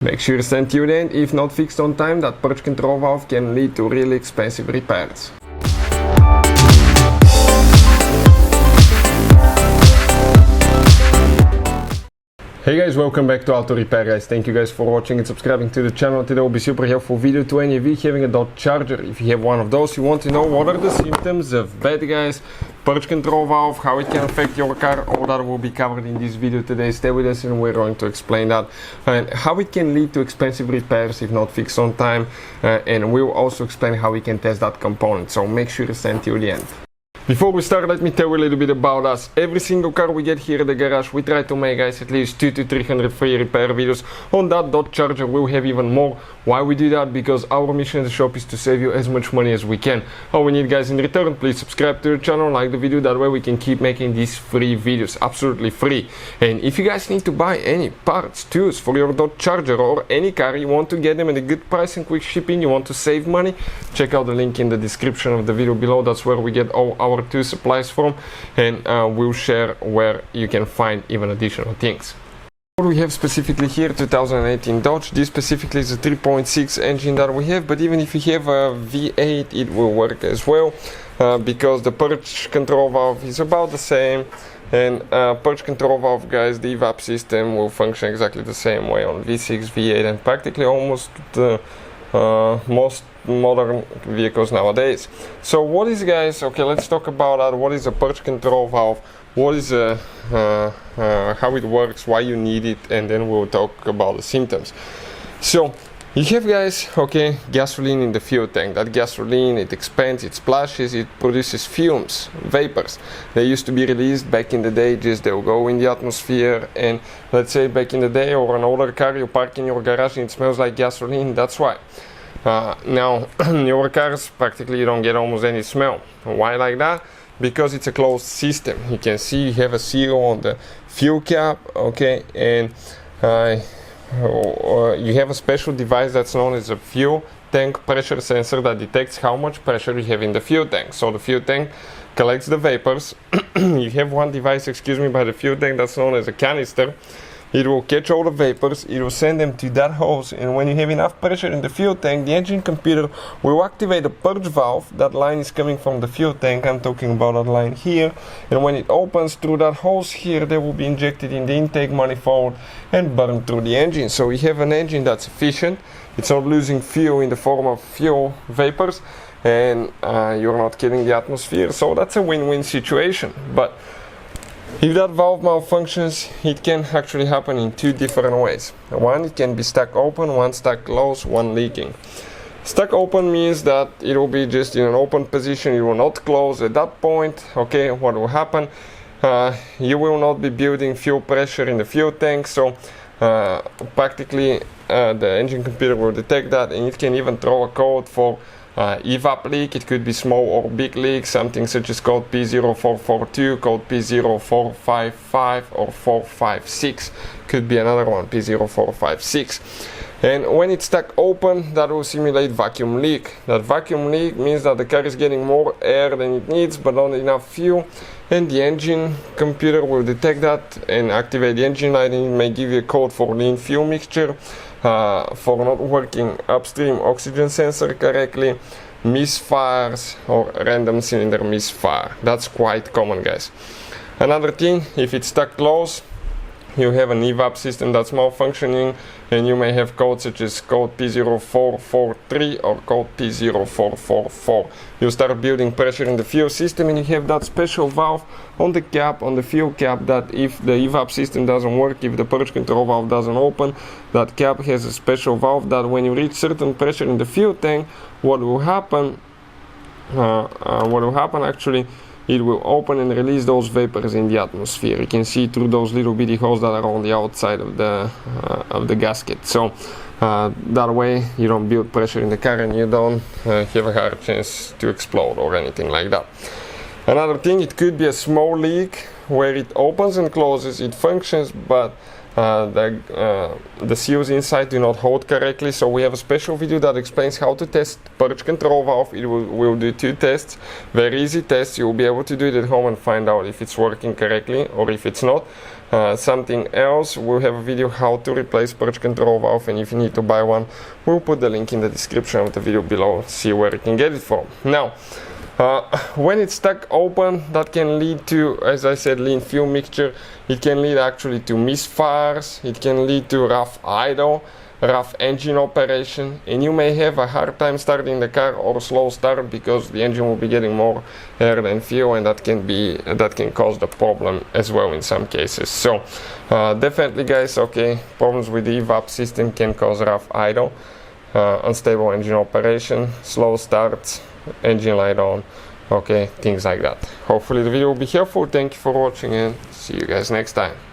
Make sure to stand till the end. If not fixed on time, that purge control valve can lead to really expensive repairs. Hey guys, welcome back to Auto Repair guys. Thank you guys for watching and subscribing to the channel. Today will be super helpful video to any of you having a Dodge Charger. If you have one of those, you want to know what are the symptoms of bad guys, purge control valve, how it can affect your car. All that will be covered in this video today. Stay with us and we're going to explain that and how it can lead to expensive repairs if not fixed on time, and we'll also explain how we can test that component, so make sure to stand till the end. Before we start, let me tell you a little bit about us. Every single car we get here at the garage, we try to make, guys, at least 200 to 300 free repair videos. On that Dodge Charger we'll have even more. Why we do that? Because our mission in the shop is to save you as much money as we can. All we need, guys, in return, please subscribe to the channel, like the video, that way we can keep making these free videos, absolutely free. And if you guys need to buy any parts, tools for your Dodge Charger or any car, you want to get them at a good price and quick shipping, you want to save money, check out the link in the description of the video below. That's where we get all our tool supplies from, and we'll share where you can find even additional things. What we have specifically here, 2018 Dodge. This specifically is a 3.6 engine that we have, but even if you have a V8 it will work as well, because the purge control valve is about the same, and purge control valve, guys, the evap system will function exactly the same way on V6, V8 and practically almost the most modern vehicles nowadays. So what is, guys, okay, let's talk about that. What is a purge control valve, what is how it works, why you need it, and then we'll talk about the symptoms. So you have, guys, okay, gasoline in the fuel tank. That gasoline, it expands, it splashes, it produces fumes, vapors. They used to be released back in the day, just they'll go in the atmosphere, and let's say back in the day, or an older car you park in your garage and it smells like gasoline. That's why. Now your cars, practically you don't get almost any smell. Why like that? Because it's a closed system. You can see you have a seal on the fuel cap, okay, and you have a special device that's known as a fuel tank pressure sensor that detects how much pressure you have in the fuel tank. So the fuel tank collects the vapors. You have one device, by the fuel tank that's known as a canister. It will catch all the vapors, it will send them to that hose, and when you have enough pressure in the fuel tank, the engine computer will activate the purge valve. That line is coming from the fuel tank, I'm talking about that line here, and when it opens through that hose here, they will be injected in the intake manifold and burned through the engine. So you have an engine that's efficient, it's not losing fuel in the form of fuel vapors, and you're not killing the atmosphere, so that's a win-win situation. But if that valve malfunctions, it can actually happen in two different ways. One, it can be stuck open, one stuck closed, one leaking. Stuck open means that it will be just in an open position, it will not close. At that point, okay, what will happen? You will not be building fuel pressure in the fuel tank, so practically the engine computer will detect that, and it can even throw a code for evap leak. It could be small or big leak, something such as code P0442, code P0455, or 456 could be another one, P0456. And when it's stuck open, that will simulate vacuum leak. That vacuum leak means that the car is getting more air than it needs but not enough fuel, and the engine computer will detect that and activate the engine light, and it may give you a code for lean fuel mixture, for not working upstream oxygen sensor correctly, misfires, or random cylinder misfire. That's quite common, guys. Another thing, if it's stuck close, you have an evap system that's malfunctioning, and you may have codes such as code P0443 or code P0444. You start building pressure in the fuel system, and you have that special valve on the cap, on the fuel cap, that if the evap system doesn't work, if the purge control valve doesn't open, that cap has a special valve that when you reach certain pressure in the fuel tank, what will happen actually, it will open and release those vapors in the atmosphere. You can see through those little bitty holes that are on the outside of the gasket. So that way you don't build pressure in the car and you don't have a hard chance to explode or anything like that. Another thing, it could be a small leak where it opens and closes, it functions, but the seals inside do not hold correctly. So we have a special video that explains how to test purge control valve. It will do 2 tests, very easy tests. You will be able to do it at home and find out if it's working correctly or if it's not. something else, we'll have a video how to replace Purge Control Valve, and if you need to buy one, we'll put the link in the description of the video below, see where you can get it from. Now, when it's stuck open, that can lead to, as I said, lean fuel mixture. It can lead actually to misfires, it can lead to rough idle, rough engine operation, and you may have a hard time starting the car or slow start because the engine will be getting more air than fuel, and that can cause the problem as well in some cases. So definitely guys, okay, problems with the evap system can cause rough idle, unstable engine operation, slow starts, engine light on, okay, things like that. Hopefully the video will be helpful. Thank you for watching, and see you guys next time.